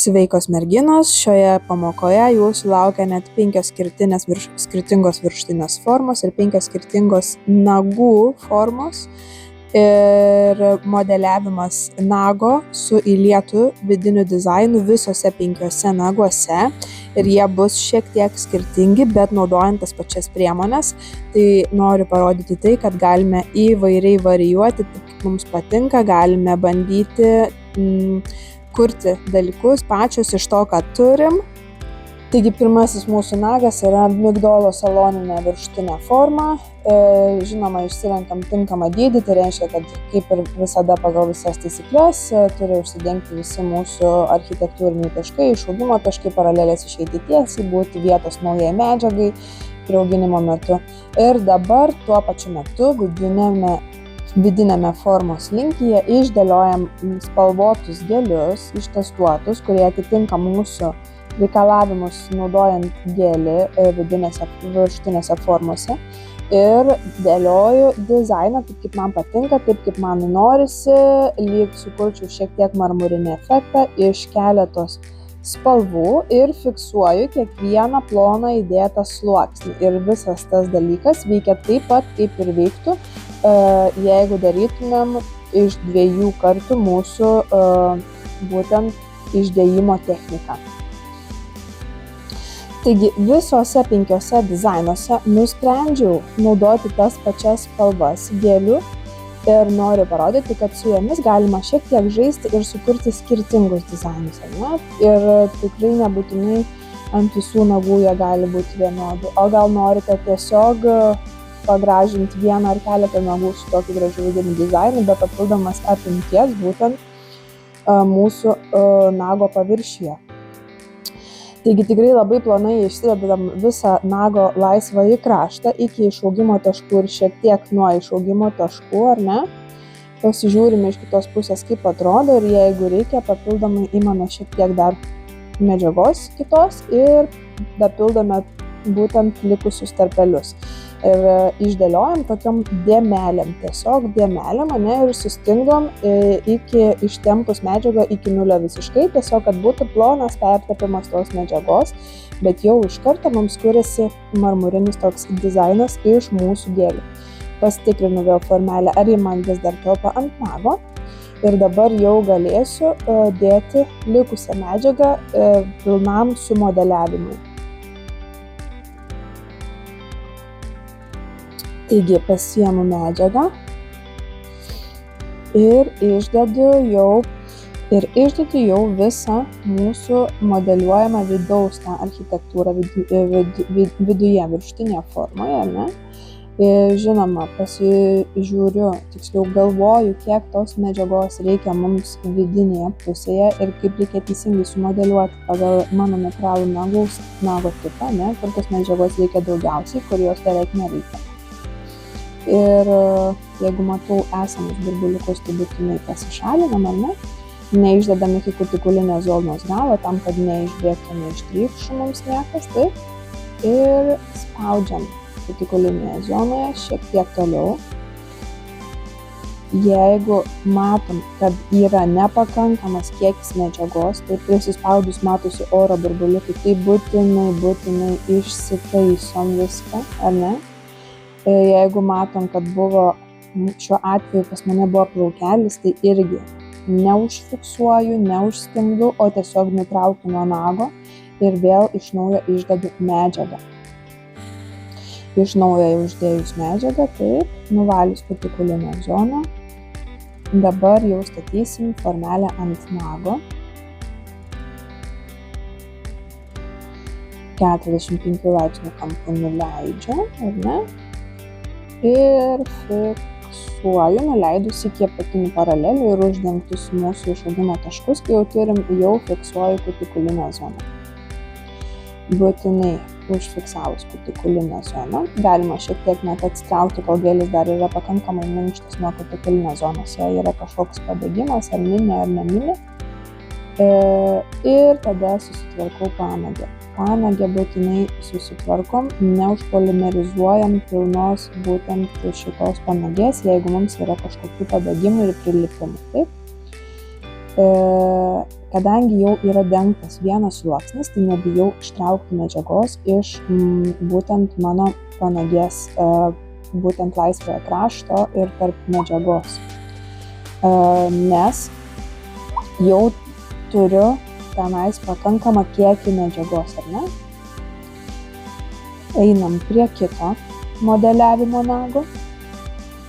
Sveikos merginos, šioje pamokoje jūsų laukia net 5 skirtingos viršutinės formos ir 5 skirtingos nagų formos ir modeliavimas nago su įlietu vidiniu dizainu visose 5 naguose ir jie bus šiek tiek skirtingi, bet naudojant tas pačias priemones. Tai noriu parodyti tai, kad galime įvairiai varijuoti, taip kaip mums patinka, galime bandyti kurti dalykus pačios iš to, ką turim. Taigi pirmasis mūsų nagas yra migdolo saloninė viršutinė forma. Žinoma, išsirenkam tinkamą dydį, tai reiškia, kad kaip ir visada pagal visas taisykles turi užsidengti visi mūsų architektūriniai taškai, išaugimo taškai, paralelės išeiti tiesiai, būti vietos naujai medžiagai priauginimo metu. Ir dabar tuo pačiu metu vidinėme formos linkyje išdėliojam spalvotus gelius, ištestuotus, kurie atitinka mūsų reikalavimus naudojant gelį viršutinėse formose. Ir dėlioju dizainą taip, kaip man patinka, taip, kaip man norisi, lyg sukurčiau šiek tiek marmurinį efektą iš keletos spalvų ir fiksuoju kiekvieną ploną įdėtą sluoksnį. Ir visas tas dalykas veikia taip pat, kaip ir veiktų, jeigu darytumėm iš 2 kartų mūsų būtent išdėjimo techniką. Taigi visose 5 dizainuose nusprendžiau naudoti tas pačias spalvas gelių ir noriu parodyti, kad su jomis galima šiek tiek žaisti ir sukurti skirtingus dizainus, ne? Ir tikrai nebūtinai ant visų nagų jie gali būti vienodi. O gal norite tiesiog pagražinti vieną ar keletą nagų su tokiu gražiu vidiniu dizainu, be papildomas apimties būtent mūsų nago paviršiuje. Taigi tikrai labai plonai išsidedam visą nago laisvąjį kraštą iki išaugimo taškų ir šiek tiek nuo išaugimo taškų, ar ne? Pasižiūrime iš kitos pusės, kaip atrodo, ir jeigu reikia, papildomai imame šiek tiek dar medžiagos kitos ir papildome būtent likusius tarpelius. Ir išdėliojam tokiom dėmelėm, tiesiog dėmelėm, ir sustingdom iki ištempus medžiagą iki nulio visiškai, tiesiog, kad būtų plonas pertepimas tos medžiagos, bet jau iš karto mums kuriasi marmurinis toks dizainas iš mūsų gėlių. Pasitikrinu vėl formelę, ar ji man vis dar telpa ant nago. Ir dabar jau galėsiu dėti likusią medžiagą pilnam sumodeliavimui. Taigi pasiimu medžiagą ir išdedu jau visą mūsų modeliuojamą vidaus tą architektūrą viduje, viršutinėje formoje, ne? Žinoma, pasižiūriu, tiksliau galvoju, kiek tos medžiagos reikia mums vidinėje pusėje ir kaip reikia teisingai sumodeliuoti pagal mano neutralų nago tipą, ne? Kur tos medžiagos reikia daugiausiai, kur jos beveik nereikia. Ir jeigu matau esamus burbuliukus, tai būtinai pasišalinam, ar ne? Neišdedam iki kutikulinės zonos galo, tam, kad neišbėgtų, neištrykštų mums niekas, taip. Ir spaudžiam kutikulinėje zonoje šiek tiek toliau. Jeigu matom, kad yra nepakankamas kiekis medžiagos, tai prisispaudus matosi oro burbuliukai, tai būtinai išsitaisom viską, ar ne? Jeigu matom, kad šiuo atveju pas mane buvo plaukelis, tai irgi neužfiksuoju, neužstingdu, o tiesiog nutraukiu nuo nago ir vėl iš naujo išdedu medžiagą. Iš naujo uždėjus medžiagą, taip, nuvalius kutikulinę zoną. Dabar jau statysim formelę ant nago. 45 laipsnių kampu nuleidžiu, ar ne? Ir fiksuoju, nuleidus iki apatinių paralelių ir uždengtus mūsų išaugimo taškus, kai jau turim, jau fiksuoju kutikulinę zoną. Būtinai užfiksavus kutikulinę zoną, galima šiek tiek net atsitraukti, kol gėlis dar yra pakankamai minkštas nuo kutikulinės zonos, jei yra kažkoks pabėgimas, ar mini, ar nemini. Ir tada susitvarkau panagę. Panagę būtinai susitvarkom, neužpolimerizuojam pilnos būtent šitos panagės, jeigu mums yra kažkokių pabėgimų ir prilipimų. Taip? kadangi jau yra dengtas vienas sluoksnis, tai nebijau ištraukti medžiagos iš būtent mano panagės, būtent laisvojo krašto ir tarp medžiagos. Nes jau turiu tenais pakankamą kiekį medžiagos, ar ne? Einam prie kito modeliavimo nago.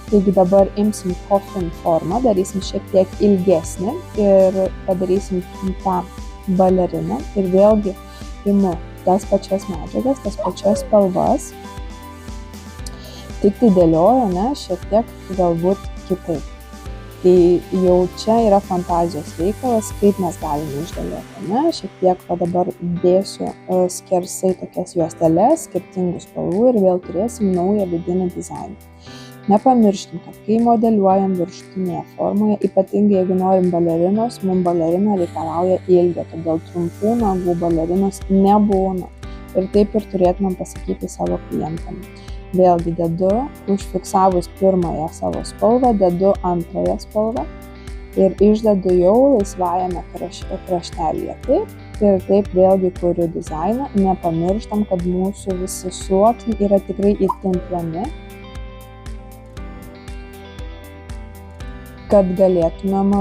Taigi dabar imsim coffin formą, darysim šiek tiek ilgesnį ir padarysim tą baleriną. Ir vėlgi imu tas pačias medžiagas, tas pačias spalvas, tik tai dėlioju, ne, šiek tiek galbūt kitaip. Tai jau čia yra fantazijos reikalas, kaip mes galime išdėlioti, ne? Šiek tiek dabar dėsiu skersai tokias juosteles, skirtingų spalvų ir vėl turėsim naują vidinį dizainą. Nepamirškim, kad kai modeliuojam viršutinėje formoje, ypatingai jeigu norim balerinos, mums balerina reikalauja ilgio, todėl trumpų nagų balerinos nebūna. Ir taip ir turėtumėm pasakyti savo klientam. Vėlgi dedu, užfiksavus pirmąją savo spalvą, dedu antrąją spalvą ir išdedu jau laisvajame kraštelyje. Ir taip vėlgi kuriu dizainą, nepamirštam, kad mūsų visi sluoksniai yra tikrai itin ploni, kad galėtumėm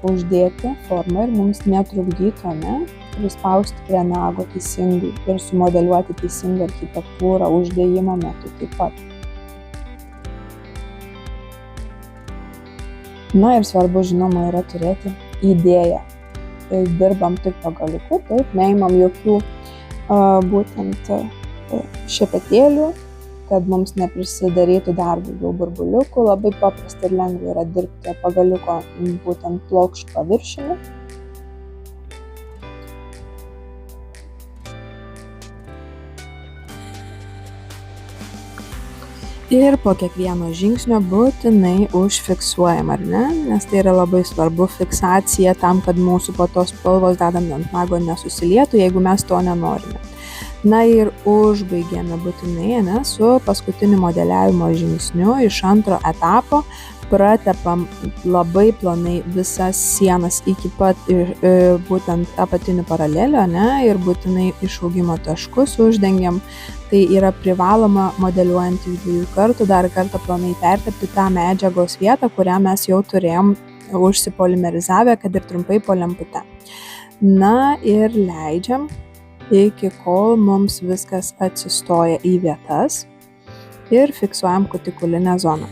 uždėti formą ir mums netrukdytų, ne, prispausti prie nago teisingai ir sumodeliuoti teisingą architektūrą uždėjimo metu taip pat. Na ir svarbu, žinoma, yra turėti idėją. Dirbam tik pagaliuku, taip, neimam jokių būtent šepetėlių, kad mums neprisidarytų dar daugiau burbuliukų. Labai paprasta ir lengva yra dirbti pagaliuko būtent plokščiu paviršiumi. Ir po kiekvieno žingsnio būtinai užfiksuojam, ar ne? Nes tai yra labai svarbu fiksacija tam, kad mūsų po tos spalvos dedant ant nago nesusilietų, jeigu mes to nenorime. Na ir užbaigėme būtinai, ne, su paskutiniu modeliavimo žingsniu iš antro etapo. Pratepam labai plonai visas sienas iki pat būtent apatinių paralelių, ne, ir būtinai išaugimo taškus uždengiam. Tai yra privaloma modeliuojant iš 2 kartų, dar kartą plonai pertepti tą medžiagos vietą, kurią mes jau turėjom užsipolimerizavę, kad ir trumpai po lempute. Na ir leidžiam iki kol mums viskas atsistoja į vietas ir fiksuojam kutikulinę zoną.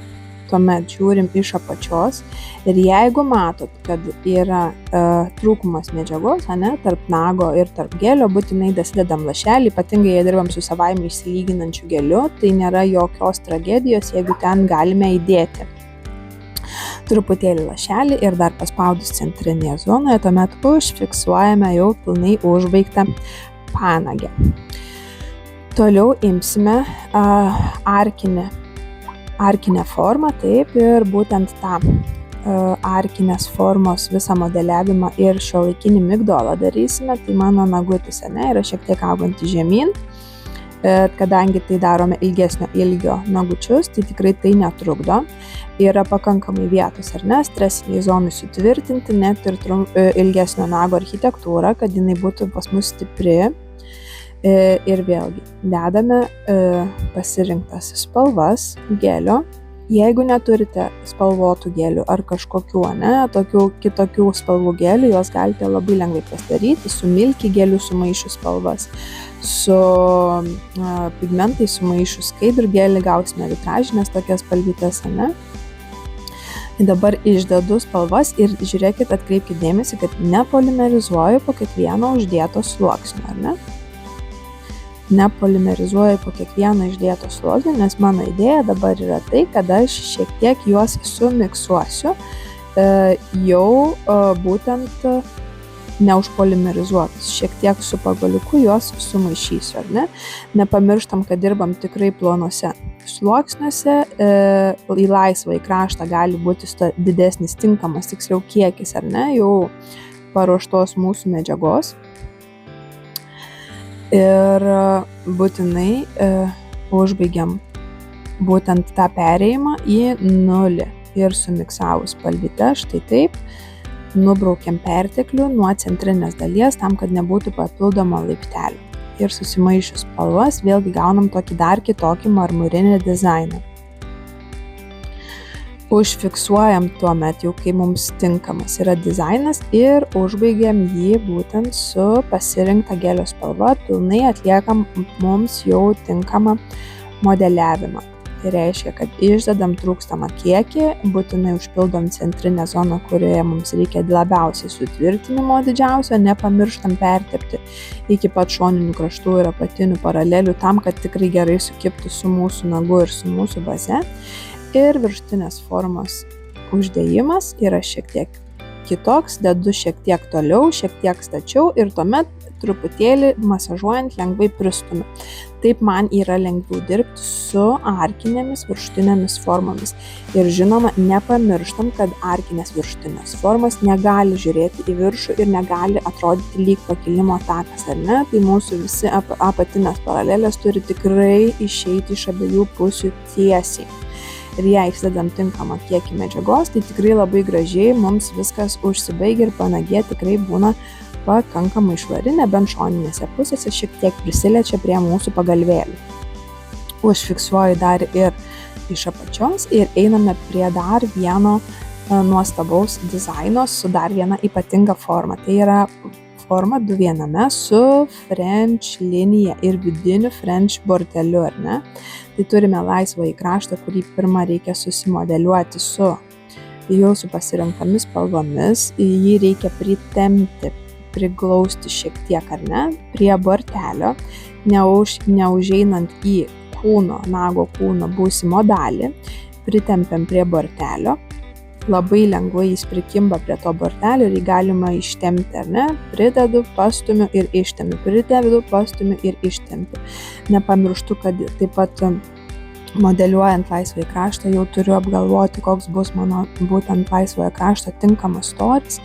Tuomet žiūrim iš apačios ir jeigu matot, kad yra trūkumas medžiagos, ne, tarp nago ir tarp gelio, būtinai dasidedam lašelį, ypatingai jei dirbam su savaime išsilyginančiu geliu, tai nėra jokios tragedijos, jeigu ten galime įdėti truputėlį lašelį ir dar paspaudus centrinėje zonoje, tuomet užfiksuojame jau pilnai užbaigtą panagę. Toliau imsime arkinę formą, taip, ir būtent tą arkinės formos visą modeliavimą ir šiuolaikinį migdolą darysime. Tai mano nagutis, ne, yra šiek tiek augantis žemyn. Kadangi tai darome ilgesnio ilgio nagučius, tai tikrai tai netrukdo. Yra pakankamai vietos, ar ne, stresiniai zonai sutvirtinti, net ir ilgesnio nago architektūrą, kad jinai būtų pas mus stipri. Ir vėlgi dedame pasirinktas spalvas gelio. Jeigu neturite spalvotų gelių ar kažkokių, ne, tokių kitokių spalvų gelių, juos galite labai lengvai pasidaryti, su milki geliu sumaišius spalvas, su pigmentai sumaišius skaidrų gelį, gausime vitražinės tokias spalvytes, ne. Dabar išdedu spalvas ir žiūrėkit, atkreipkite dėmesį, kad nepolimerizuoju po kiekvieno uždėto sluoksnio, ar ne? Nepolimerizuoju po kiekvieno išdėto sluoksnio, nes mano idėja dabar yra tai, kad aš šiek tiek juos sumiksuosiu, jau būtent neužpolimerizuotus, šiek tiek su pagaliuku juos sumaišysiu, ar ne? Nepamirštam, kad dirbam tikrai plonuose sluoksniuose, į laisvą į kraštą gali būti didesnis tinkamas, tiksliau kiekis, ar ne, jau paruoštos mūsų medžiagos. Ir būtinai užbaigiam būtent tą perėjimą į nulį ir sumiksavus spalvytę, štai taip, nubraukiam perteklių nuo centrinės dalies tam, kad nebūtų papildomo laiptelio. Ir susimaišius spalvas vėlgi gaunam tokį dar kitokį marmurinį dizainą. Užfiksuojam tuomet jau, kai mums tinkamas yra dizainas ir užbaigiam jį būtent su pasirinkta gelio spalva, pilnai atliekam mums jau tinkamą modeliavimą. Tai reiškia, kad išdedam trūkstamą kiekį, būtinai užpildom centrinę zoną, kurioje mums reikia labiausiai sutvirtinimo didžiausio, nepamirštam pertepti iki pat šoninių kraštų ir apatinių paralelių tam, kad tikrai gerai sukibtų su mūsų nagu ir su mūsų baze. Ir viršutinės formos uždėjimas yra šiek tiek kitoks, dedu šiek tiek toliau, šiek tiek stačiau ir tuomet truputėlį masažuojant lengvai pristumiu. Taip man yra lengviau dirbti su arkinėmis viršutinėmis formomis. Ir žinoma, nepamirštam, kad arkinės viršutinės formos negali žiūrėti į viršų ir negali atrodyti lyg pakilimo takas, ar ne? Tai mūsų visi apatinės paralelės turi tikrai išeiti iš abiejų pusių tiesiai. Ir jei įsidedam tinkamą kiekį medžiagos, tai tikrai labai gražiai mums viskas užsibaigia ir panagė tikrai būna pakankamai švari, nebent šoninėse pusėse šiek tiek prisiliečia prie mūsų pagalvėlių. Užfiksuoju dar ir iš apačios ir einame prie dar vieno nuostabaus dizaino su dar viena ypatinga forma. Tai yra forma 2-viename su French linija ir vidiniu French borteliu, ar ne? Tai turime laisvąjį kraštą, kurį pirmą reikia susimodeliuoti su jūsų pasirinktomis spalvomis. Jį reikia pritempti, priglausti šiek tiek, ar ne, prie bortelio, neužeinant į nago kūno būsimo dalį, pritempiam prie bortelio, labai lengvai jis prikimba prie to bortelio ir jį galima ištempti, ar ne, pridedu, pastumiu ir ištempiu, pridedu, pastumiu ir ištempiu. Nepamirštu, kad taip pat modeliuojant laisvąjį kraštą jau turiu apgalvoti, koks bus mano būtent laisvojo krašto tinkamas storis,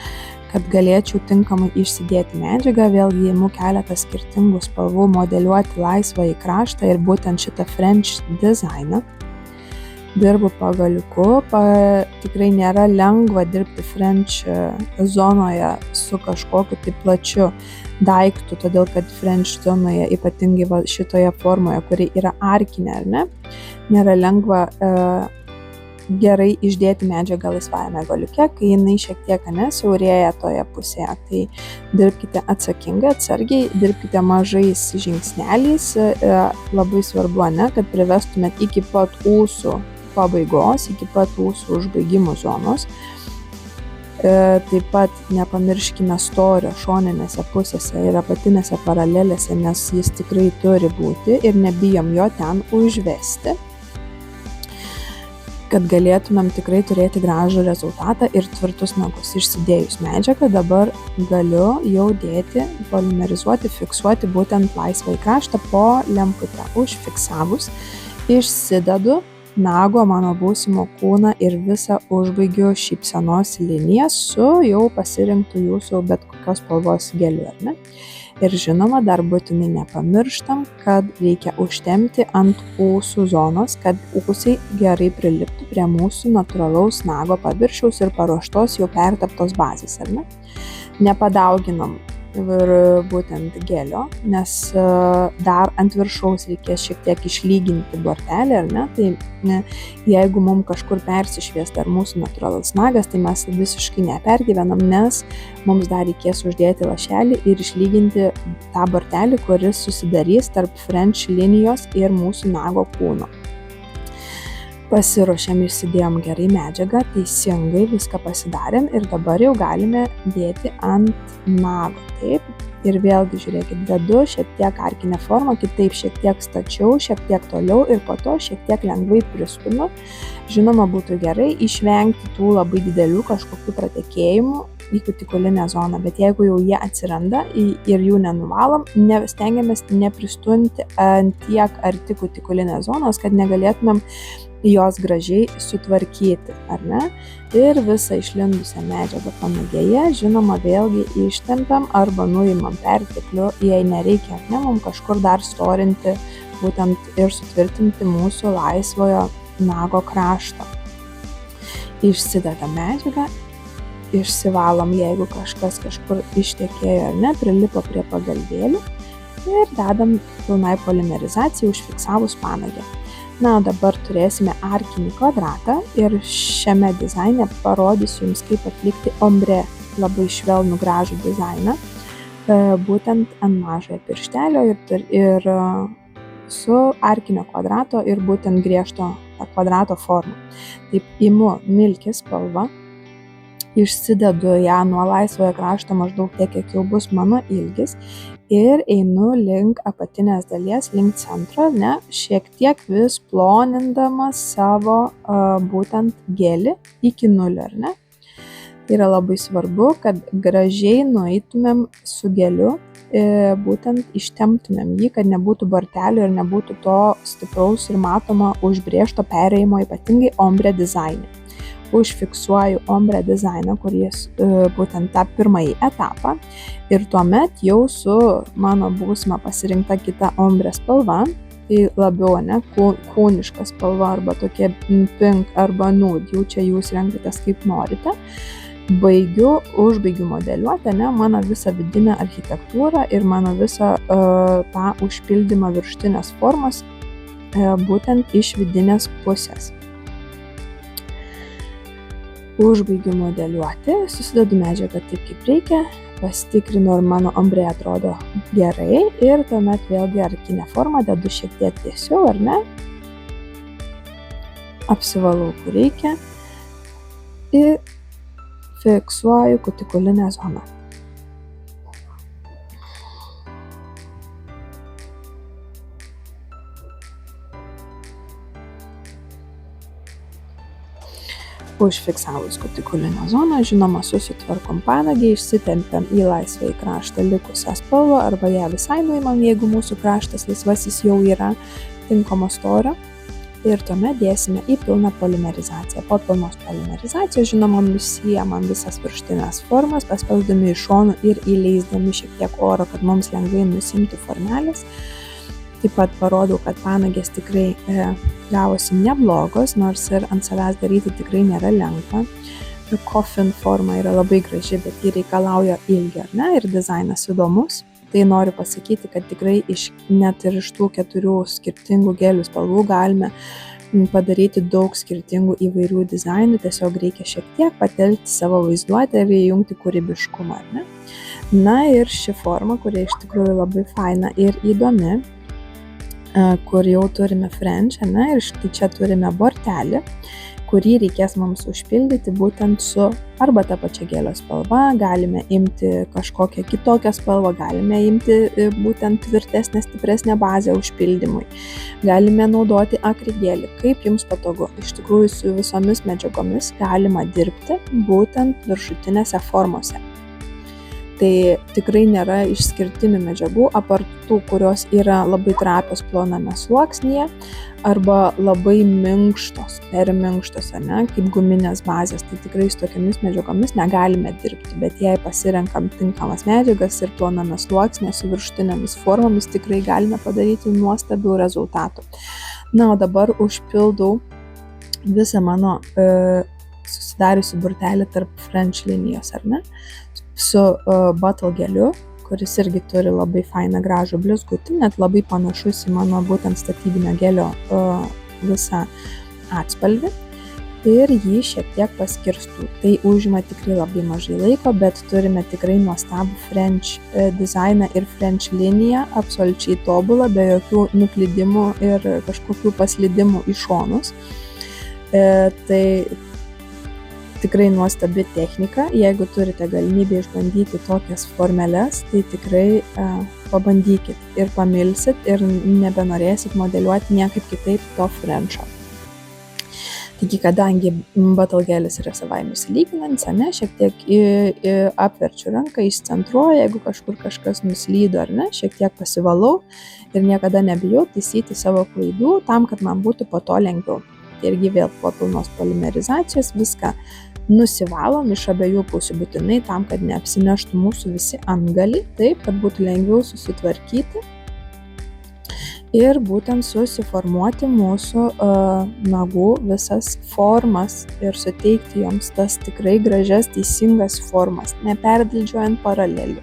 kad galėčiau tinkamai išsidėti medžiagą. Vėlgi imu keletą skirtingų spalvų modeliuoti laisvąjį kraštą ir būtent šitą French dizainą. Dirbu pagaliuku, tikrai nėra lengva dirbti French zonoje su kažkokiu tai plačiu daiktu, todėl kad French zonoje, ypatingai šitoje formoje, kuri yra arkinė, ar ne, nėra lengva gerai išdėti medžiagą laisvajame galiuke, kai jinai šiek tiek siaurėja toje pusėje. Tai dirbkite atsakingai, atsargiai, dirbkite mažais žingsneliais, labai svarbu, kad privestumėt iki pat ūsų pabaigos, iki pat ūsų užbaigimo zonos. Taip pat nepamirškime storio šoninėse pusėse ir apatinėse paralelėse, nes jis tikrai turi būti ir nebijom jo ten užvesti, kad galėtumėm tikrai turėti gražų rezultatą ir tvirtus nagus. Išsidėjus medžiagą dabar galiu jau dėti, polimerizuoti, fiksuoti būtent laisvąjį kraštą po lemputę. Užfiksavus, išsidedu nago mano būsimo kūną ir visą užbaigiu šypsenos liniją su jau pasirinktų jūsų bet kokios spalvos geliu, ar ne? Ir žinoma, dar būtinai nepamirštam, kad reikia užtempti ant ūsų zonos, kad ūsiai gerai priliptų prie mūsų natūralaus nago paviršiaus ir paruoštos jau perteptos bazės, ar ne? Nepadauginam ir būtent gelio, nes dar ant viršaus reikės šiek tiek išlyginti bortelį, ar ne? Tai jeigu mums kažkur persišvies dar mūsų natūralus nagas, tai mes visiškai nepergyvenam, nes mums dar reikės uždėti lašelį ir išlyginti tą bortelį, kuris susidarys tarp French linijos ir mūsų nago kūno. Pasiruošėm, išsidėjom gerai medžiagą, teisingai viską pasidarėm ir dabar jau galime dėti ant nago. Taip, ir vėlgi žiūrėkit, dedu šiek tiek arkinę formą, kitaip šiek tiek stačiau, šiek tiek toliau ir po to šiek tiek lengvai pristumiu. Žinoma, būtų gerai išvengti tų labai didelių kažkokių pratekėjimų į kutikulinę zoną, bet jeigu jau jie atsiranda ir jų nenuvalom, stengiamės nepristumti ant tiek arti kutikulinės zonos, kad negalėtumėm jos gražiai sutvarkyti, ar ne? Ir visą išlindusią medžiagą panagėje, žinoma, vėlgi ištempiam arba nuimam perteklių, jei nereikia, ar ne, mums kažkur dar storinti būtent ir sutvirtinti mūsų laisvojo nago kraštą. Išsidedam medžiagą išsivalom, jeigu kažkas kažkur ištekėjo ar ne, prilipo prie pagalvėlių ir dedam pilnai polimerizacijai užfiksavus panagę. Na, o dabar turėsime arkinį kvadratą ir šiame dizaine parodysiu jums, kaip atlikti ombre labai švelnų gražų dizainą, būtent ant mažojo pirštelio ir su arkinio kvadrato ir būtent griežto kvadrato forma. Taip, imu milkį spalvą, išsidedu ją nuo laisvojo krašto maždaug tiek, kiek jau bus mano ilgis ir einu link apatinės dalies, link centro, ne, šiek tiek vis plonindamas savo būtent gelį iki 0, ar ne. Tai yra labai svarbu, kad gražiai nueitumėm su geliu, būtent ištemptumėm jį, kad nebūtų bartelių ir nebūtų to stipraus ir matomo užbrėžto perėjimo, ypatingai ombre dizaine. Užfiksuoju ombre dizainą, kuris būtent tą pirmąjį etapą ir tuomet jau su mano būsima pasirinkta kita ombre spalva, tai labiau kūniška spalva arba tokie pink arba nude, jau čia jūs renkatės kaip norite. Užbaigiu modeliuoti mano visą vidinę architektūrą ir mano visą tą užpildymą viršutinės formos būtent iš vidinės pusės. Užbaigiu modeliuoti, susidedu medžiagą taip, kaip reikia, pasitikrinu, ar mano ombre atrodo gerai ir tuomet vėlgi arkinę formą dedu šiek tiek tiesiau, ar ne, apsivalau, kur reikia ir fiksuoju kutikulinę zoną. Užfiksavus kutikulinę zoną, žinoma, susitvarkom panagį, išsitempiam į laisvąjį kraštą likusią spalvą arba ją visai nuimam, jeigu mūsų kraštas laisvasis jau yra tinkamo storio. Ir tuomet dėsime į pilną polimerizaciją. Po pilnos polimerizacijos, žinoma, nusiėmam visas viršutinės formas, paspausdami iš šonų ir įleisdami šiek tiek oro, kad mums lengvai nusimtų formelės. Taip pat parodau, kad panagės tikrai gavosi neblogos, nors ir ant savęs daryti tikrai nėra lengva. Coffin forma yra labai graži, bet ji reikalauja ilgio, ar ne, ir dizainas įdomus. Tai noriu pasakyti, kad tikrai net ir iš tų 4 skirtingų gelių spalvų galime padaryti daug skirtingų įvairių dizainų, tiesiog reikia šiek tiek patelkti savo vaizduotę ir įjungti kūrybiškumą, ar ne. Na ir ši forma, kuri iš tikrųjų labai faina ir įdomi, kur jau turime French, ne, ir štai čia turime bortelį, kurį reikės mums užpildyti būtent su arba tą pačią gėlio spalvą, galime imti kažkokią kitokią spalvą, galime imti būtent tvirtesnę, stipresnę bazę užpildymui, galime naudoti akrigelį, kaip jums patogu. Iš tikrųjų, su visomis medžiagomis galima dirbti būtent viršutinėse formose. Tai tikrai nėra išskirtinių medžiagų, apart tų, kurios yra labai trapios ploname sluoksnyje arba labai minkštos, per minkštos, ne, kaip guminės bazės. Tai tikrai su tokiamis medžiagomis negalime dirbti, bet jei pasirenkam tinkamas medžiagas ir ploname sluoksnyje su viršutinėmis formomis, tikrai galime padaryti nuostabių rezultatų. Na, o dabar užpildau visą mano susidariusi burtelį tarp French linijos, ar ne? Su bottle geliu, kuris irgi turi labai fainą gražų blizgutį, net labai panašus į mano būtent statybinio gelio visą atspalvį ir jį šiek tiek paskirstu. Tai užima tikrai labai mažai laiko, bet turime tikrai nuostabų French dizainą ir French liniją, absoliučiai tobulą, be jokių nuklydimų ir kažkokių paslydimų į šonus. Tai tikrai nuostabi technika, jeigu turite galimybę išbandyti tokias formeles, tai tikrai pabandykit ir pamilsit ir nebenorėsit modeliuoti niekaip kitaip to Frencho. Taigi, kadangi bottle gelis yra savaime išsilyginantis, ne, šiek tiek apverčiu ranką, išcentruoju, jeigu kažkur kažkas nuslydo ar ne, šiek tiek pasivalau ir niekada nebijau taisyti savo klaidų tam, kad man būtų po to lengviau. Tai irgi vėl po pilnos polimerizacijos viską nusivalom iš abiejų pusių būtinai tam, kad neapsineštų mūsų visi antgaliai, taip, kad būtų lengviau susitvarkyti. ir būtent susiformuoti mūsų nagų visas formas ir suteikti joms tas tikrai gražias, teisingas formas, neperdildžiuojant paralelių,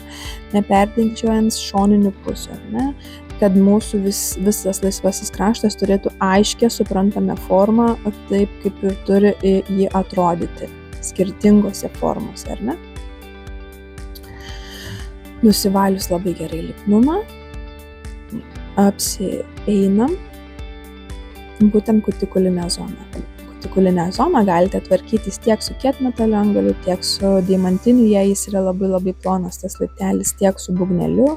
neperdildžiuojant šoninių pusių, ne? Kad mūsų visas laisvasis kraštas turėtų aiškę, suprantamą formą, taip kaip ir turi jį atrodyti skirtingose formose, ar ne? Nusivalius labai gerai lipnumą, apsieinam būtent kutikulinę zoną. Kutikulinę zoną galite tvarkytis tiek su kietmetalio antgaliu, tiek su deimantiniu, jei jis yra labai plonas tas laiptelis, tiek su būgneliu.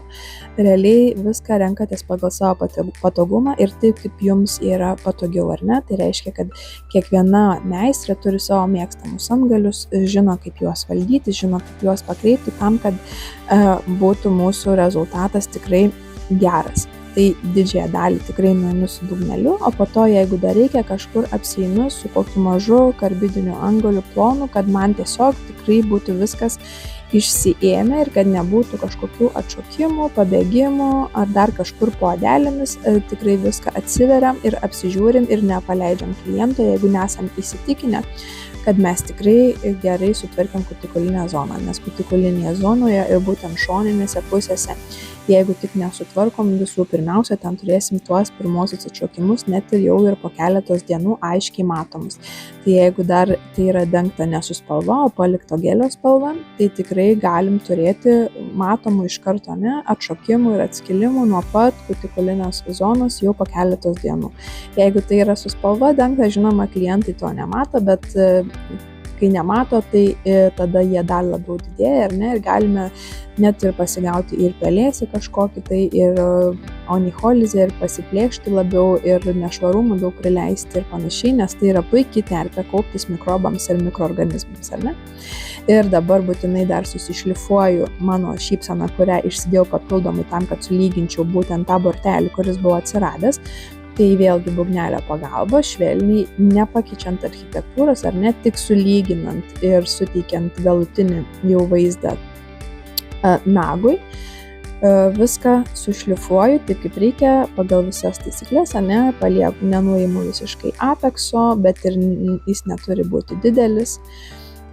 Realiai viską renkatės pagal savo patogumą ir taip, kaip jums yra patogiau, ar ne? Tai reiškia, kad kiekviena meistrė turi savo mėgstamus antgalius, žino, kaip juos valdyti, žino, kaip juos pakreipti tam, kad būtų mūsų rezultatas tikrai geras. Tai didžiąją dalį tikrai nueinu su būgneliu, o po to, jeigu dar reikia, kažkur apsieinu su kokiu mažu karbidiniu antgaliu plonu, kad man tiesiog tikrai būtų viskas išsiėmę ir kad nebūtų kažkokių atšokimų, pabėgimų ar dar kažkur po odelėmis, tikrai viską atsiveriam ir apsižiūrim ir nepaleidžiam kliento, jeigu nesam įsitikinę, kad mes tikrai gerai sutvarkėm kutikulinę zoną, nes kutikulinėje zonoje ir būtent šoninėse pusėse, jeigu tik nesutvarkom visų, pirmiausia, ten turėsim tuos pirmosius atšokimus, net ir jau ir po keletos dienų aiškiai matomus. Tai jeigu dar tai yra dengta ne su spalva, o palikto gelio spalva, tai tikrai galim turėti matomų iš karto atšokimų ir atskilimų nuo pat kutikulinės zonos jau po keletos dienų. Jeigu tai yra su spalva dengta, žinoma, klientai to nemato, bet kai nemato, tai tada jie dar labiau didėja, ar ne, ir galime net ir pasigauti ir pelėsį kažkokį, tai ir onicholizę, ir pasiplėšti labiau, ir nešvarumų daug prileisti ir panašiai, nes tai yra puikiai terpė kauptis mikrobams ir mikroorganizmams, ar ne? Ir dabar būtinai dar susišlifuoju mano šypseną, kurią išsidėjau papildomai tam, kad sulyginčiau būtent tą bortelį, kuris buvo atsiradęs. Tai vėlgi būgnelio pagalba, švelniai, nepakeičiant architektūros, ar ne, tik sulyginant ir suteikiant galutinį jau vaizdą nagui. Viską sušlifuoju taip, kaip reikia, pagal visas taisyklės, ar ne, palieku, nenuimu visiškai apekso, bet ir jis neturi būti didelis.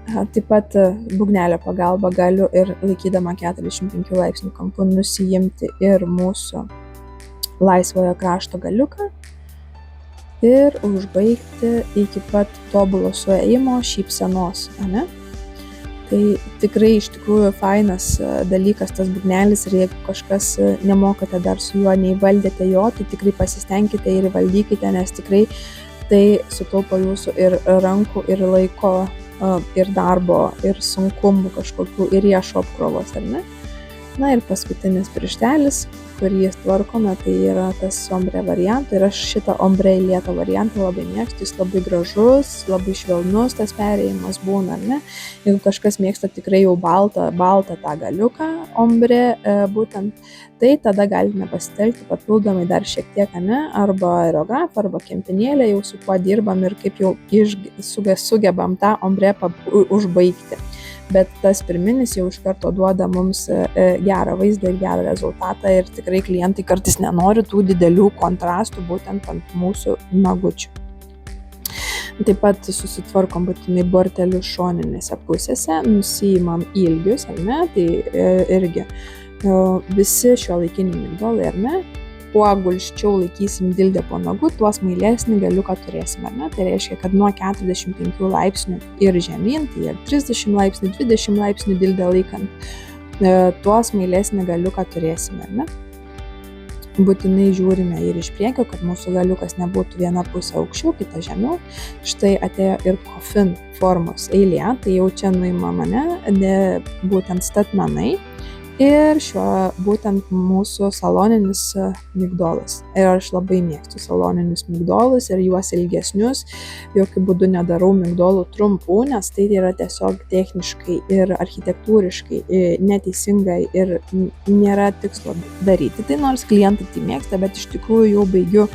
Taip pat būgnelio pagalba galiu ir laikydama 45 laipsnių kampu nusiimti ir mūsų laisvojo krašto galiuką ir užbaigti iki pat tobulo suėjimo šypsenos, ne? Tai tikrai iš tikrųjų fainas dalykas tas būgnelis ir jeigu kažkas nemokate dar su juo, neįvaldėte jo, tai tikrai pasistengkite ir įvaldykite, nes tikrai tai sutaupo jūsų ir rankų, ir laiko, ir darbo, ir sunkumų kažkokių, ir riešų apkrovos, ar ne? Na ir paskutinis pirštelis, kurį tvarkome, tai yra tas ombre variantą ir aš šitą ombre įlieto variantą labai mėgstu, jis labai gražus, labai švelnus tas perėjimas būna, ar ne? Jeigu kažkas mėgsta tikrai jau baltą tą galiuką ombre būtent, tai tada galime pasitelkti papildomai dar šiek tiek, ne? Arba aerografą, arba kempinėlę, jau su kuo dirbam ir kaip jau sugebam tą ombre užbaigti. Bet tas pirminis jau iš karto duoda mums gerą vaizdą ir gerą rezultatą ir tikrai klientai kartais nenori tų didelių kontrastų būtent ant mūsų nagučių. Taip pat susitvarkom būtinai bortelius šoninėse pusėse, nusiimam ilgius, ar ne, tai irgi visi šiuolaikiniai migdolai, ar ne, kuo gulsčiau laikysim dildę po nagu, tuo smailesnį galiuką turėsim, ar ne? Tai reiškia, kad nuo 45 laipsnių ir žemyn, tai ir 30 laipsnių, 20 laipsnių dildę laikant, tuo smailesnį galiuką turėsim, ar ne? Būtinai žiūrime ir iš priekio, kad mūsų galiukas nebūtų viena pusė aukščiau, kita žemiau. Štai atėjo ir coffin formos eilė, tai jau čia nuimama, būtent statmenai. Ir šiuo būtent mūsų saloninis migdolas. Ir aš labai mėgstu saloninius migdolus ir juos ilgesnius. Jokių būdų nedarau migdolų trumpų, nes tai yra tiesiog techniškai ir architektūriškai neteisingai ir nėra tikslo daryti. Tai nors klientai tai mėgsta, bet iš tikrųjų jau baigiu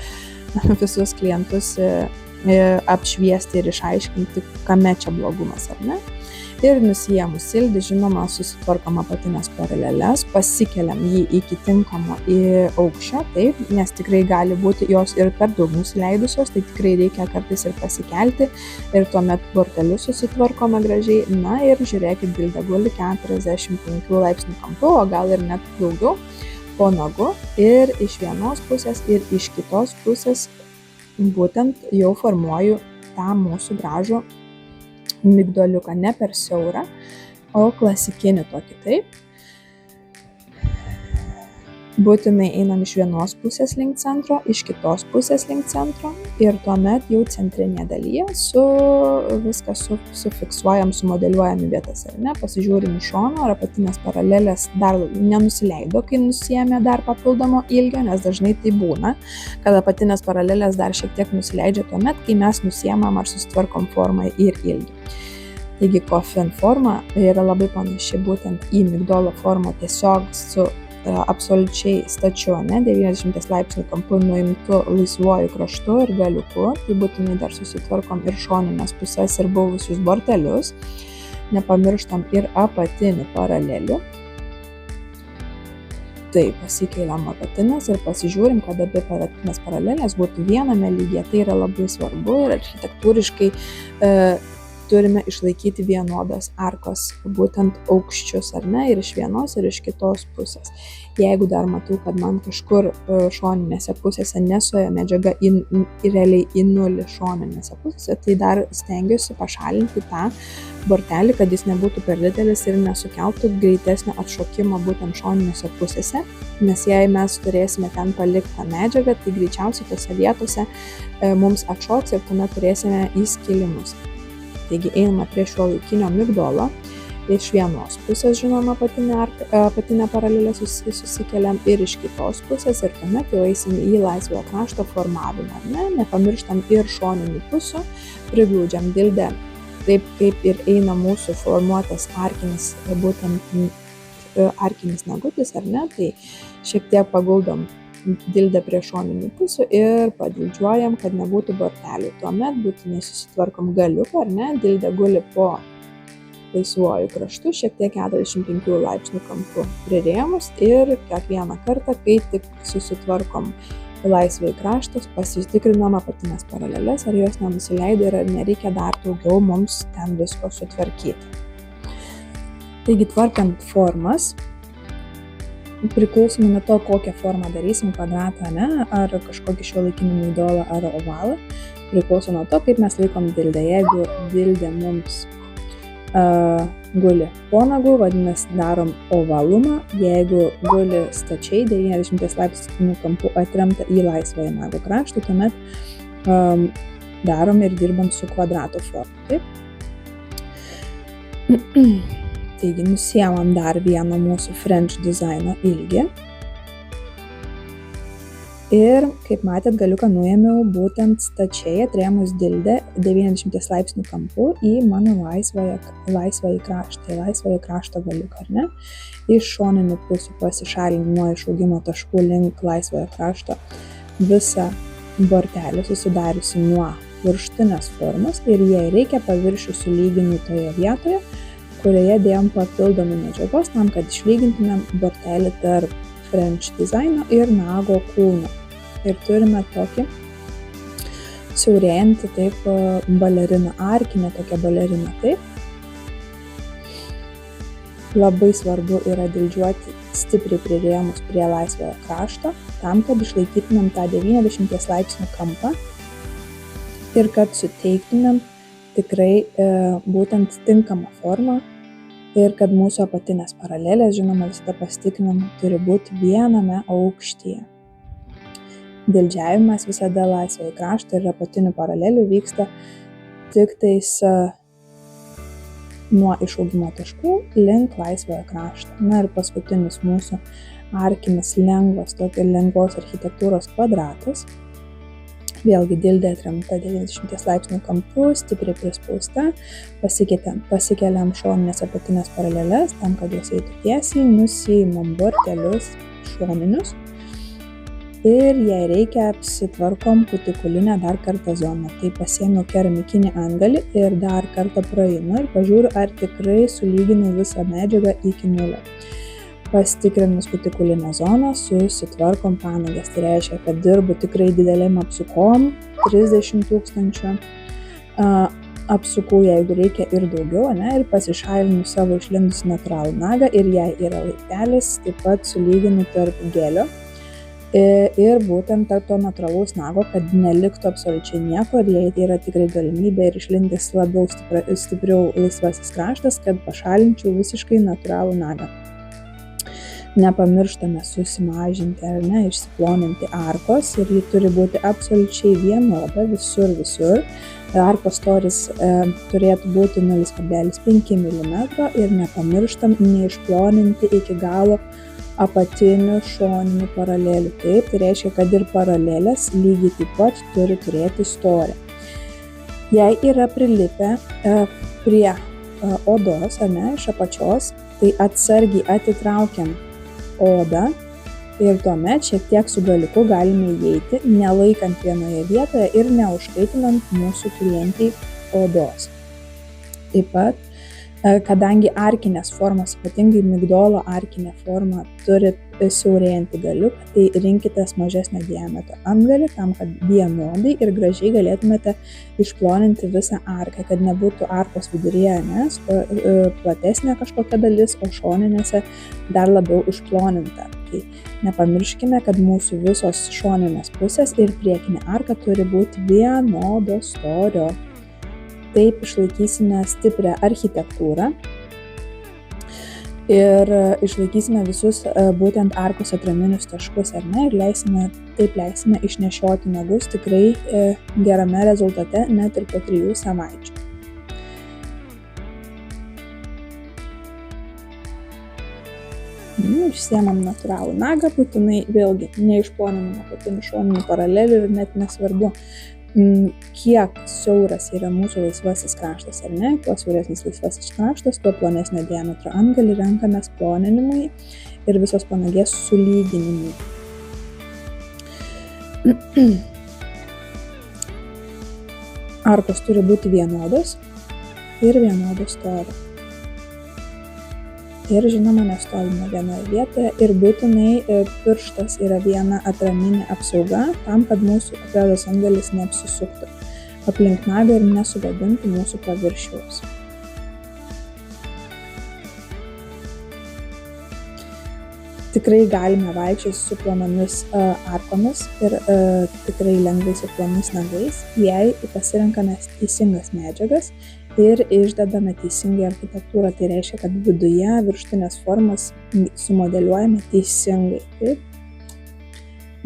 visus klientus apšviesti ir išaiškinti, kame čia blogumas, ar ne? Ir nusiėmus ildį, žinoma, susitvarkom apatinės paraleles, pasikeliam jį iki tinkamo aukščio, taip, nes tikrai gali būti jos ir per daug nusileidusios, tai tikrai reikia kartais ir pasikelti ir tuomet bortelius susitvarkome gražiai. Na ir žiūrėkit, dildė guli 45 laipsnių kampu, o gal ir net daugiau po nagu ir iš vienos pusės ir iš kitos pusės būtent jau formuoju tą mūsų gražų migdoliuką, ne per siaurą, o klasikinį tokį, taip. Būtinai einam iš vienos pusės link centro, iš kitos pusės link centro ir tuomet jau centrinėje dalyje viską sufiksuojam, sumodeliuojam į vietas, ar ne, pasižiūrim iš šono, ar apatinės paralelės dar nenusileido, kai nusiėmė dar papildomo ilgio, nes dažnai tai būna, kad apatinės paralelės dar šiek tiek nusileidžia tuomet, kai mes nusiėmam ar susitvarkom formą ir ilgį. Taigi coffin forma yra labai panaši būtent į migdolo formą, tiesiog su absoliučiai stačiu, 90 laipsnių kampu nuimtu laisvuoju kraštu ir galiuku. Tai būtinai dar susitvarkom ir šoninės pusės ir buvusius bortelius. Nepamirštam ir apatinių paralelių. Tai pasikeliam apatinės ir pasižiūrim, kad abi apatinės paralelės būtų viename lygyje. Tai yra labai svarbu ir architektūriškai turime išlaikyti vienodas arkos, būtent aukščius, ar ne, ir iš vienos, ir iš kitos pusės. Jeigu dar matau, kad man kažkur šoninėse pusėse nesuoja medžiaga realiai į nulį šoninėse pusėse, tai dar stengiuosi pašalinti tą bortelį, kad jis nebūtų per didelis ir nesukeltų greitesnio atšokimo būtent šoninėse pusėse, nes jei mes turėsime ten paliktą medžiagą, tai greičiausiai tose vietose mums atšoks ir tuomet turėsime įskilimus. Taigi einame prie šiuolaikinio migdolo, iš vienos pusės, žinoma, apatinę paralelę susikeliam ir iš kitos pusės ir tuomet jau eisim į laisvojo krašto formavimą, ne? Nepamirštam ir šoninių pusių, priglaudžiam dildę taip, kaip ir eina mūsų formuotas arkinis, būtent arkinis nagutis, ar ne, tai šiek tiek paguldom dildę prie šoninių pusių ir padildžiuojam, kad nebūtų bortelių. Tuomet būtinai susitvarkom galiuką, ar ne, dildė guli po laisvuoju kraštu, šiek tiek 45 laipsnių kampu prirėmus ir kiekvieną kartą, kai tik susitvarkom laisvai kraštas, pasitikrinam apatinės paralelės, ar jos nenusileido ir ar nereikia dar daugiau mums ten visko sutvarkyti. Taigi tvarkant formas, priklausomai nuo to, kokią formą darysim, kvadratą, ne, ar kažkokį šiuolaikinį migdolą ar ovalą, priklauso nuo to, kaip mes laikom dildę. Jeigu dildė mums guli po nagu, vadinasi darom ovalumą, jeigu guli stačiai 90 laipsnių kampu atremta į laisvąjį nago kraštą, tuomet darom ir dirbam su kvadrato forma. Taip? Taigi nusiemam dar vieną mūsų French dizaino ilgį. Ir, kaip matėt, galiuką nuėmiau būtent stačiai atrėmus dildę 90 laipsnių kampu į mano laisvąjį kraštą, laisvąjį krašto galiuką, ar ne? Iš šoninių pusių pasišalinu nuo išaugimo taškų link laisvojo krašto visą bortelį susidariusi nuo viršutinės formos ir jei reikia paviršių sulyginu toje vietoje, kurioje dėjom papildomų medžiagos tam, kad išlygintumėm bortelį tarp French dizaino ir nago kūno. Ir turime tokį siaurėjantį taip baleriną, arkinę tokią baleriną, taip. Labai svarbu yra dildžiuoti stipriai prirėmus prie laisvojo krašto, tam, kad išlaikytumėm tą 90 laipsnių kampą ir kad suteiktumėm tikrai būtent tinkamą formą ir kad mūsų apatinės paralelės, žinoma, visada pasitikrinam, turi būti viename aukštyje. Dildžiavimas visada laisvąjį kraštą ir apatinių paralelių vyksta tik tais nuo išaugimo taškų link laisvojo krašto. Na ir paskutinis mūsų arkinis lengvas, tokio lengvos architektūros kvadratas. Vėlgi dildė atremta 90 laipsnių kampu, stipriai prispausta, pasikeliam šoninės apatinės paraleles, tam, kad jos eitų tiesiai, nusiimam bortelius šoninius ir jei reikia apsitvarkom kutikulinę dar kartą zoną. Tai pasiėmiau keramikinį antgalį ir dar kartą praeinu ir pažiūriu, ar tikrai sulyginu visą medžiagą iki nulio. Pasitikrinus kutikulinę zoną, susitvarkom panages. Tai reiškia, kad dirbu tikrai didelėm apsukom, 30 000 apsukų, jeigu reikia ir daugiau, ir pasišalinu savo išlindusį natūralų nagą ir jei yra laiptelis, taip pat sulyginu tarp gelio ir būtent tarp to natūralaus nago, kad neliktų absoliučiai nieko ir jei tai yra tikrai galimybė ir išlindęs labiau stipriau laisvasis kraštas, kad pašalinčiau visiškai natūralų nagą. Nepamirštame susimažinti išsiploninti arkos ir ji turi būti absoliučiai vienoda visur. Arkos storis turėtų būti 0,5 mm ir nepamirštam neišploninti iki galo apatinių šoninių paralelių. Taip, tai reiškia, kad ir paralelės lygiai taip pat turi turėti storį. Jei yra prilipę prie odos, iš apačios, tai atsargiai atitraukiam odą ir tuomet šiek tiek su galiuku galime įeiti, nelaikant vienoje vietoje ir neužkaitinant mūsų klientei odos. Taip pat, kadangi arkinės formos, ypatingai migdolo arkinė forma, turi siaurėjantį galiuką, tai rinkitės mažesnio diametro antgalį tam, kad vienodai ir gražiai galėtumėte išploninti visą arką, kad nebūtų arkos viduryje platesnė kažkokia dalis, o šoninėse dar labiau išploninta. Tai nepamirškime, kad mūsų visos šoninės pusės ir priekinė arka turi būti vienodo storio. Taip išlaikysime stiprią architektūrą ir išlaikysime visus būtent arkos atraminius taškus, ir leisime išnešioti nagus tikrai gerame rezultate net ir po 3 savaičių. Išsiemam natūralų nagą, būtinai vėlgi neišploninam apatinių šoninių paralelių ir net nesvarbu, kiek siauras yra mūsų laisvasis kraštas, kuo siauresnis laisvasis kraštas, tuo plonesnio diametro antgalį renkamės ploninimui ir visos panagės sulyginimui. Arkos turi būti vienodos ir vienodo storio. Ir žinoma, nestovime vienoje vietoje ir būtinai pirštas yra viena atraminė apsauga tam, kad mūsų pėdos antgalis neapsisuktų aplink nagą ir nesugadintų mūsų paviršiaus. Tikrai galime vaikščioti su plonomis arkomis ir tikrai lengvais ir plonais nagais, jei pasirenkame teisingas medžiagas ir išdedame teisingai architektūrą. Tai reiškia, kad viduje viršutinės formas sumodeliuojame teisingai. Taip?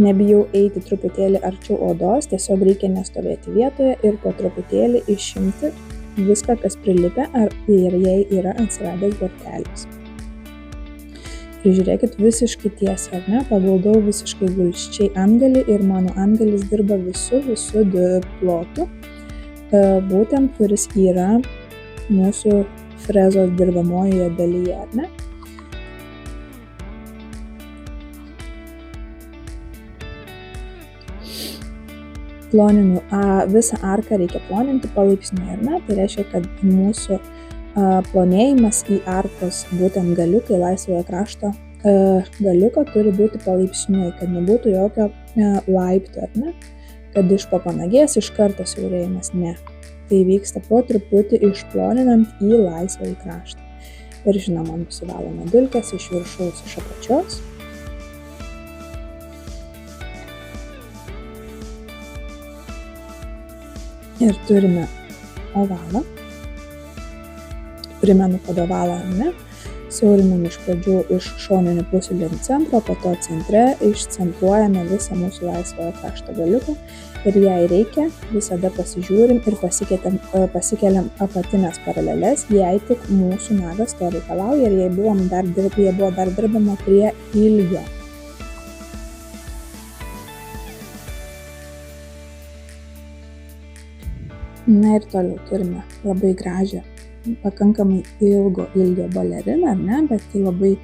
Nebijau eiti truputėlį arčiau odos, tiesiog reikia nestovėti vietoje ir po truputėlį išimti viską, kas prilipę ir jei yra atsiradęs bortelis. Ir žiūrėkit visiškai tiesiai, paguldau visiškai gulsčiai antgalį ir mano antgalis dirba visu plotu, būtent kuris yra mūsų frezos dirbamojoje dalyje, Ploninu visą arką reikia ploninti palaipsniui, tai reiškia, kad mūsų plonėjimas į arkos būtent galiukai, laisvojo krašto galiuko turi būti palaipsniui, kad nebūtų jokio laipto, kad iš po panagės iš karto siaurėjimas, ne. Tai vyksta po truputį išploninant į laisvąjį kraštą. Ir žinoma, nusivalome dulkes iš viršaus, iš apačios. Ir turime ovalą. Primenu, kad ovalą, siaurinam iš pradžių iš šoninių pusių link centro, po to centre išcentruojame visą mūsų laisvojo krašto galiuką ir jei reikia, visada pasižiūrim ir pasikeliam apatinės paraleles, jei tik mūsų nagas to reikalauja ir jei buvo dar dirbama prie ilgio. Ir toliau turime labai gražią, pakankamai ilgio baleriną, bet tai labai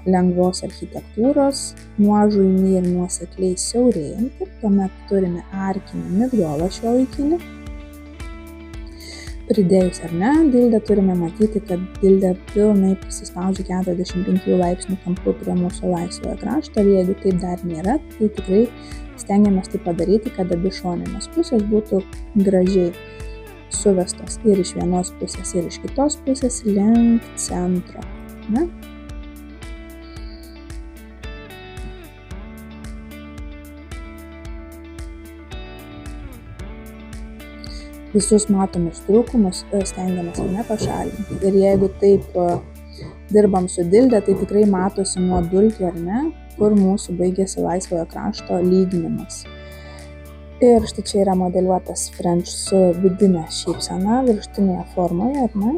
lengvos architektūros, nuožulniai ir nuosekliai siaurėjanti, tuomet turime arkinį migdolą šiuolaikinį. Pridėjus ar ne dildę turime matyti, kad dildė pilnai prisispaudžia 45 laipsnių kampu prie mūsų laisvojo krašto, ir jeigu taip dar nėra, tai tikrai stengiamės tai padaryti, kad abi šoninės pusės būtų gražiai suvestos ir iš vienos pusės, ir iš kitos pusės link centro. Ne? Visus matomus trūkumus stengiamės nepašalinti. Ir jeigu taip dirbam su dilde, tai tikrai matosi nuo dulkių ar ne, kur mūsų baigėsi laisvojo krašto lyginimas. Ir štai čia yra modeliuotas French su vidinė šypsena viršutinėje formoje, ar ne?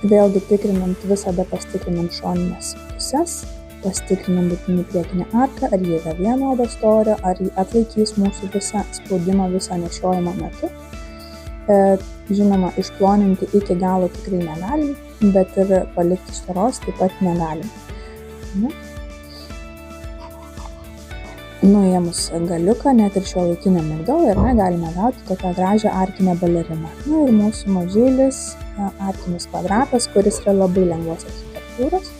Vėlgi tikrinant, visada pasitikrinam šoninės pusės, pasitikrinam būtinai priekinę arką, ar ji yra vienodo storio, ar ji atlaikys mūsų visą spaudimą, visą nešiojimo metu. Žinoma, išploninti iki galo tikrai negalim, bet ir palikti storos taip pat negalim. Nuėmus galiuką, net ir šiuolaikinę migdolą, ir galime gauti tokią gražią arkinę baleriną. Ir mūsų mažylis arkinis kvadratas, kuris yra labai lengvos architektūros.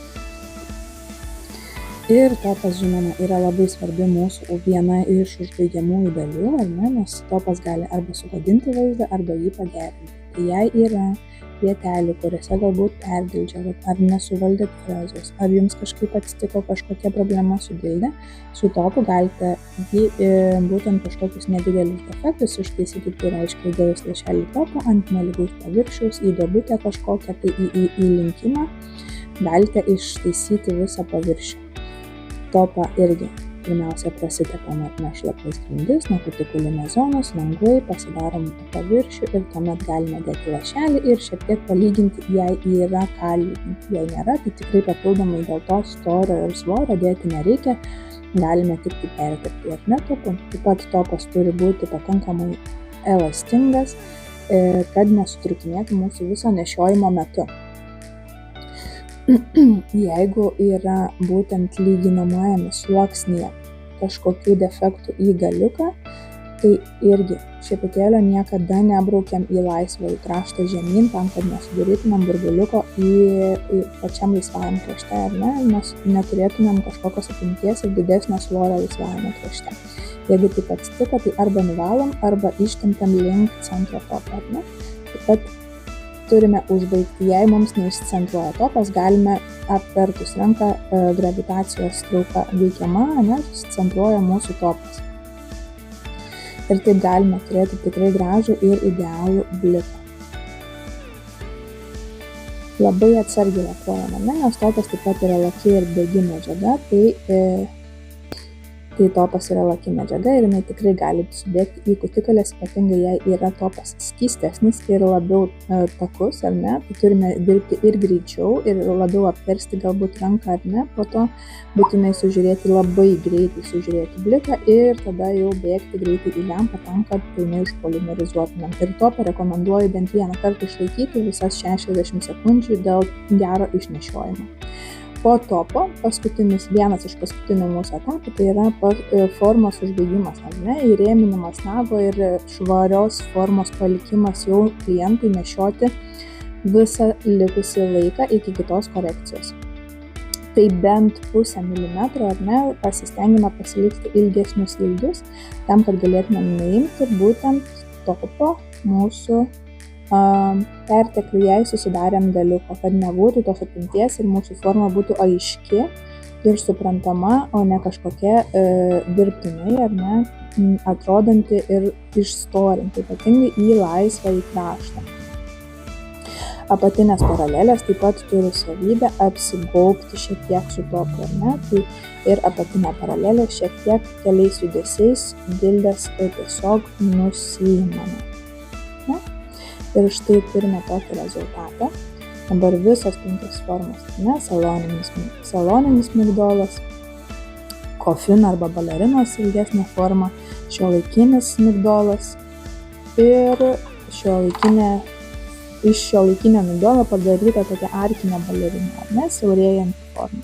Ir topas, žinoma, yra labai svarbi mūsų viena iš užbaigiamųjų dalių, ar ne, nes topas gali arba sugadinti vaizdą, arba jį pagerinti. Tai jei yra vietelių, kuriuose galbūt perdildžiavot, ar nesuvaldėt frezos, ar jums kažkaip atsitiko kažkokia problema su dilde, su topu galite būtent kažkokius nedidelius defektus ištaisyti, tai reiškia įdėjus lašelį topo ant nelygaus paviršiaus, į duobutę kažkokią, tai į linkimą galite ištaisyti visą paviršių. Topą irgi pirmiausia prasitepame nešlapiais grindis, nuo kutikulinės zonos, lengvai pasidarom paviršių ir tuomet galime dėti lašelį ir šiek tiek palyginti, jei yra ką lyginti. Jei nėra, tai tikrai papildomai dėl to storio ir svorio dėti nereikia, galime tik pertepti ir netopu. Taip pat topas turi būti pakankamai elastingas, kad nesutrikinėtų mūsų viso nešiojimo metu. Jeigu yra būtent lyginamajame sluoksnyje kažkokių defektų į galiuką, tai irgi šepetėlio niekada nebraukiam į laisvąjį kraštą žemyn, tam, kad nesudarytumėm burbuliuko į pačiam laisvajam krašte, ar ne, nes neturėtumėm kažkokios apimties ir didesnio svorio laisvajame krašte. Jeigu taip atsitiko, tai arba nuvalom, arba ištempiam link centro topą, ar ne. Taip pat turime užbaigti, jei mums neišcentruoja topas, galime apvertus ranką gravitacijos trauka veikiama, susicentruoja mūsų topas. Ir taip galime turėti tikrai gražų ir idealų bliką. Labai atsargiai lakuojame, nes topas taip pat yra laki ir degi medžiaga, tai topas yra laki medžiaga ir jinai tikrai gali subėgti į kutikules, ypatingai jei yra topas skystesnis ir labiau takus, ar ne, tai turime dirbti ir greičiau ir labiau apversti galbūt ranką, ar ne, po to būtinai labai greitai sužiūrėti bliką ir tada jau bėgti greitai į lempą tam, kad pilnai užpolimerizuotumėm. Ir topą rekomenduoju bent vieną kartą išlaikyti visas 60 sekundžių dėl gero išnešiojimo. Po topo vienas iš paskutinių mūsų etapų, tai yra formos užbaigimas, įrėminimas nago ir švarios formos palikimas jau klientui nešioti visą likusį laiką iki kitos korekcijos. Tai bent 0,5 milimetro, ar ne, pasistengime pasilikti ilgesnius ilgius, tam, kad galėtumėm nuimti būtent topo mūsų perteklių, jei susidarėm galiuko, kad nebūtų tos apimties ir mūsų forma būtų aiški ir suprantama, o ne kažkokia dirbtinai, ar ne, atrodanti ir išstorinti, ypatingai į laisvąjį kraštą. Apatinės paralelės taip pat turi savybę apsigaubti šiek tiek su topu, ar ne, tai ir apatinė paralelė šiek tiek keliais judesiais dildės tiesiog nusiimame. Ir štai turime tokį rezultatą. Dabar visos 5 formos, saloninis migdolas, kofin arba balerinos ilgesnė forma, šiuolaikinis migdolas ir šiuolaikinė iš šiuolaikinio migdolo padaryta tokia arkinė balerina, ar ne, siaurėjanti forma.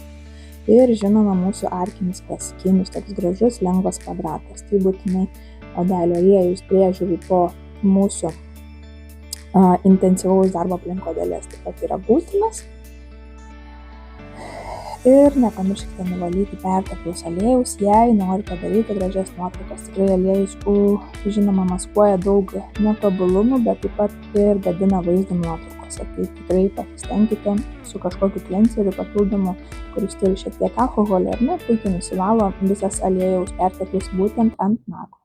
Ir žinoma, mūsų arkinis klasikinis, toks gražus, lengvas kvadratas. Tai būtinai odelio aliejus priežiūrai po mūsų intensyvaus darbo aplink odeles taip pat yra būtinas. Ir nepamirškite nuvalyti pertekliaus aliejaus, jei norite daryti gražias nuotraukas. Tikrai aliejus, žinoma, maskuoja daug netobulumų, bet taip pat ir gadina vaizdą nuotraukose. Tai tikrai pasistengkite su kažkokiu klenseriu papildomu, kuris turi šiek tiek alkoholio, ar ne, puikiai nusivalo visas aliejaus perteklius būtent ant nago.